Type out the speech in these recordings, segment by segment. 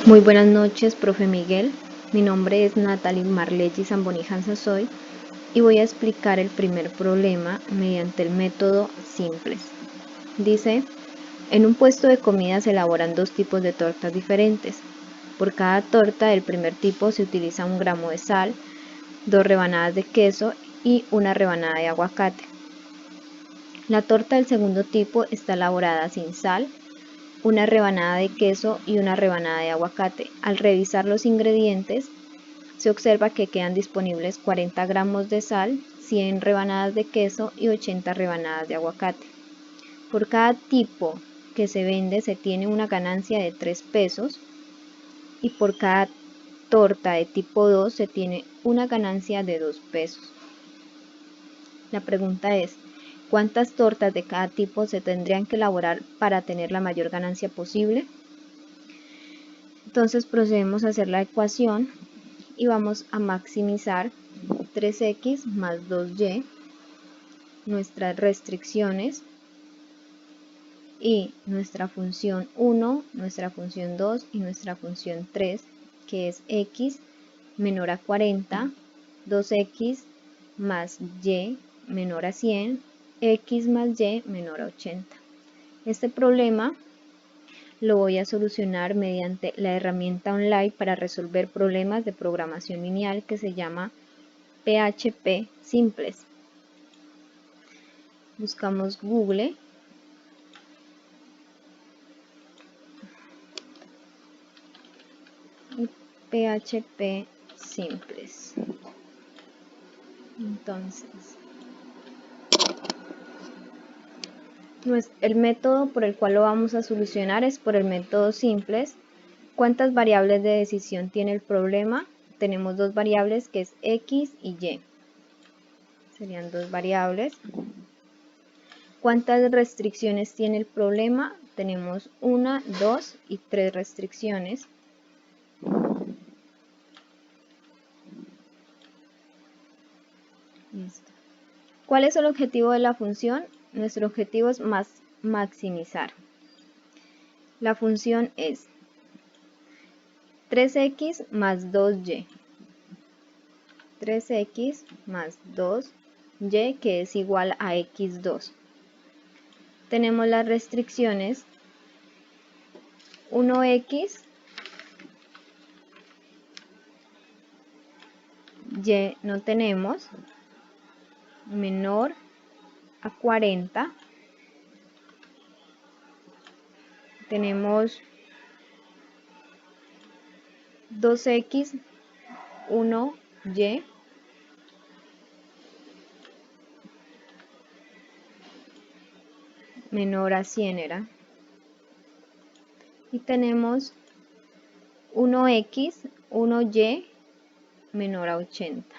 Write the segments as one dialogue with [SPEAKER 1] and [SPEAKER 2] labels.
[SPEAKER 1] Muy buenas noches, profe Miguel. Mi nombre es Natalie Marletti Zambonijan Sasoy y voy a explicar el primer problema mediante el método simples. Dice, en un puesto de comida se elaboran dos tipos de tortas diferentes. Por cada torta del primer tipo se utiliza 1 gramo de sal, 2 rebanadas de queso y 1 rebanada de aguacate. La torta del segundo tipo está elaborada sin sal, 1 rebanada de queso y 1 rebanada de aguacate. Al revisar los ingredientes, se observa que quedan disponibles 40 gramos de sal, 100 rebanadas de queso y 80 rebanadas de aguacate. Por cada tipo que se vende se tiene una ganancia de 3 pesos y por cada torta de tipo 2 se tiene una ganancia de 2 pesos. La pregunta es, ¿cuántas tortas de cada tipo se tendrían que elaborar para tener la mayor ganancia posible? Entonces procedemos a hacer la ecuación y vamos a maximizar 3x más 2y, nuestras restricciones y nuestra función 1, nuestra función 2 y nuestra función 3, que es x menor a 40, 2x más y menor a 100, x más y menor a 80. Este problema lo voy a solucionar mediante la herramienta online para resolver problemas de programación lineal que se llama PHP Simples. Buscamos Google y PHP Simples. Entonces, el método por el cual lo vamos a solucionar es por el método simples. ¿Cuántas variables de decisión tiene el problema? Tenemos dos variables que es x y y. Serían dos variables. ¿Cuántas restricciones tiene el problema? Tenemos 1, 2 y 3 restricciones. Listo. ¿Cuál es el objetivo de la función? Nuestro objetivo es maximizar. La función es 3x más 2y. 3x más 2y, que es igual a x2. Tenemos las restricciones 1x, y no tenemos, menor a 40. Tenemos 2x, 1y, menor a 100 era. Y tenemos 1x, 1y, menor a 80.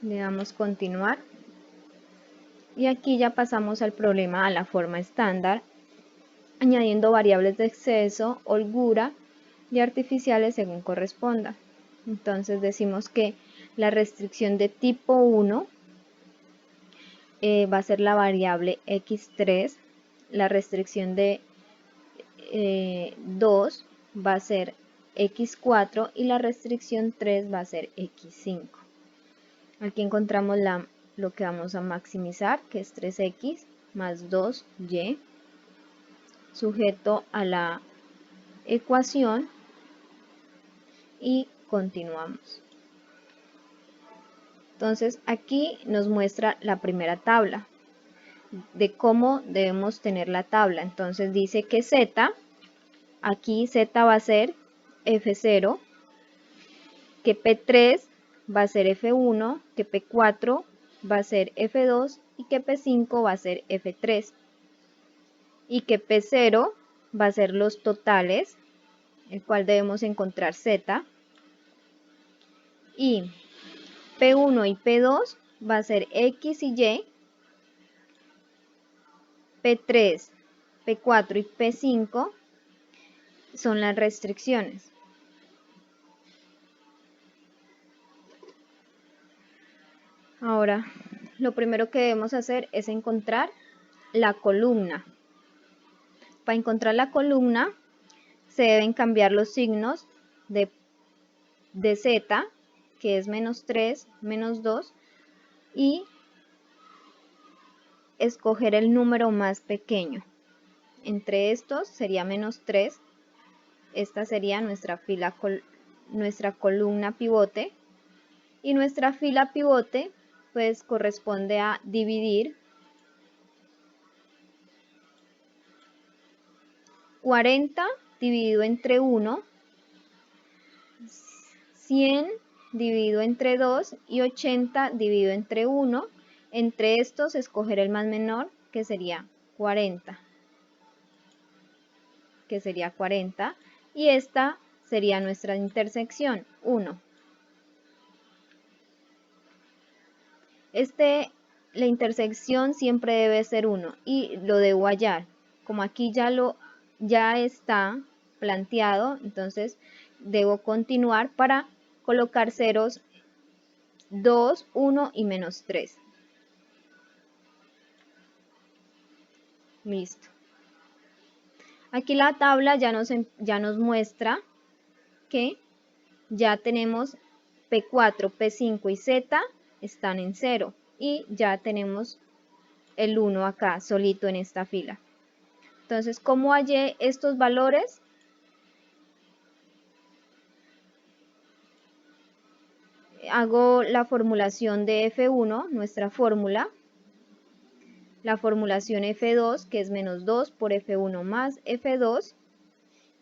[SPEAKER 1] Le damos continuar. Y aquí ya pasamos al problema a la forma estándar, añadiendo variables de exceso, holgura y artificiales según corresponda. Entonces decimos que la restricción de tipo 1 va a ser la variable x3, la restricción de 2 va a ser x4 y la restricción 3 va a ser x5. Aquí encontramos lo que vamos a maximizar, que es 3x más 2y, sujeto a la ecuación, y continuamos. Entonces aquí nos muestra la primera tabla de cómo debemos tener la tabla. Entonces dice que z, aquí z va a ser f0, que p3 va a ser f1, que p4 va a ser f2 y que p5 va a ser f3. Y que p0 va a ser los totales, el cual debemos encontrar z. Y P1 y P2 va a ser X y Y, P3, P4 y P5 son las restricciones. Ahora, lo primero que debemos hacer es encontrar la columna. Para encontrar la columna se deben cambiar los signos de z, que es -3, -2, y escoger el número más pequeño. Entre estos sería -3. Esta sería nuestra columna pivote. Y nuestra fila pivote pues corresponde a dividir 40 dividido entre 1, 100 dividido entre 2 y 80 dividido entre 1. Entre estos escoger el más menor, que sería 40. Y esta sería nuestra intersección, 1. La intersección siempre debe ser 1 y lo debo hallar. Como aquí ya está planteado, entonces debo continuar para colocar ceros 2, 1 y -3. Listo. Aquí la tabla ya nos muestra que ya tenemos P4, P5 y Z están en 0 y ya tenemos el 1 acá solito en esta fila. Entonces, ¿cómo hallé estos valores? Hago la formulación de F1, nuestra fórmula, la formulación F2, que es -2 por F1 más F2,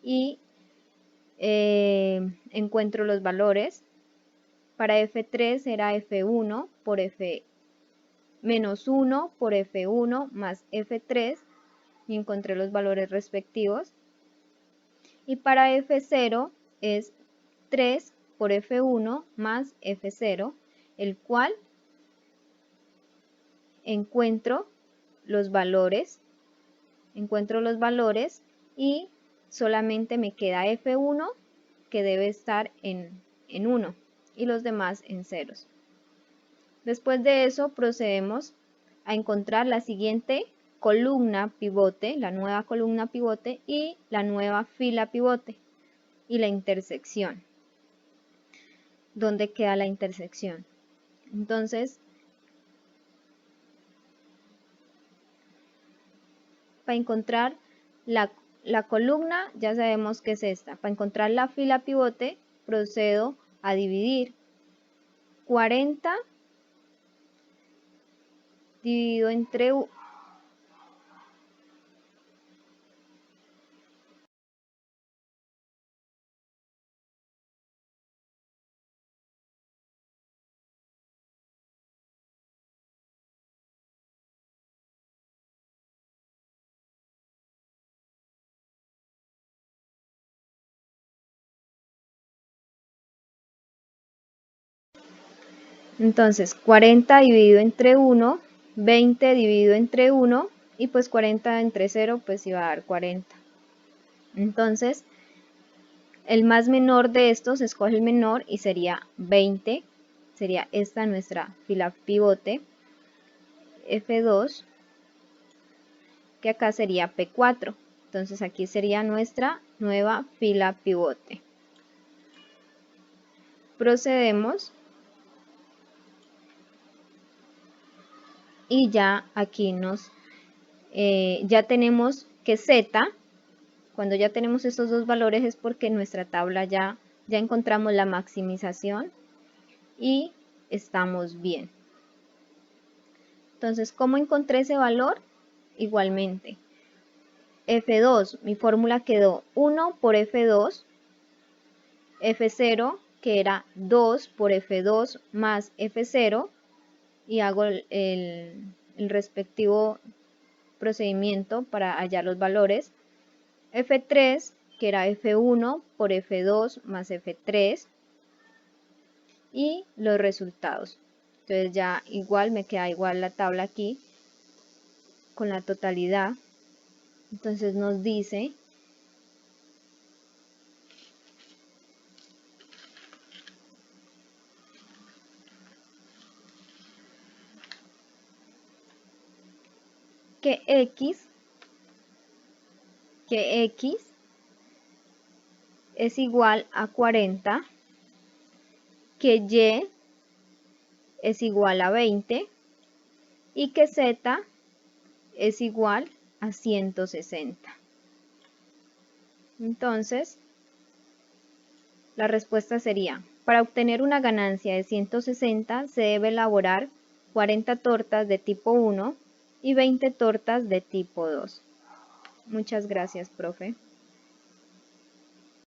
[SPEAKER 1] y encuentro los valores. Para F3 era F1 por -1 por F1 más F3 y encontré los valores respectivos. Y para F0 es 3 por F1 más F0, el cual encuentro los valores y solamente me queda F1 que debe estar en 1 y los demás en ceros. Después de eso procedemos a encontrar la siguiente columna pivote, la nueva columna pivote y la nueva fila pivote y la intersección. ¿Dónde queda la intersección? Entonces, para encontrar la columna ya sabemos que es esta. Para encontrar la fila pivote procedo a dividir 40 dividido entre 1. Entonces, 40 dividido entre 1, 20 dividido entre 1 y pues 40 entre 0 pues iba a dar 40. Entonces, el más menor de estos escoge el menor y sería 20. Sería esta nuestra fila pivote F2, que acá sería P4. Entonces aquí sería nuestra nueva fila pivote. Procedemos y ya aquí ya tenemos que Z, cuando ya tenemos estos dos valores es porque en nuestra tabla ya encontramos la maximización y estamos bien. Entonces, ¿cómo encontré ese valor? Igualmente, F2, mi fórmula quedó 1 por F2, F0, que era 2 por F2 más F0, y hago el respectivo procedimiento para hallar los valores. F3, que era F1 por F2 más F3, y los resultados. Entonces ya igual me queda igual la tabla aquí con la totalidad. Entonces nos dice que X es igual a 40, que Y es igual a 20 y que Z es igual a 160. Entonces, la respuesta sería, para obtener una ganancia de 160 se debe elaborar 40 tortas de tipo 1 y 20 tortas de tipo 2. Muchas gracias, profe.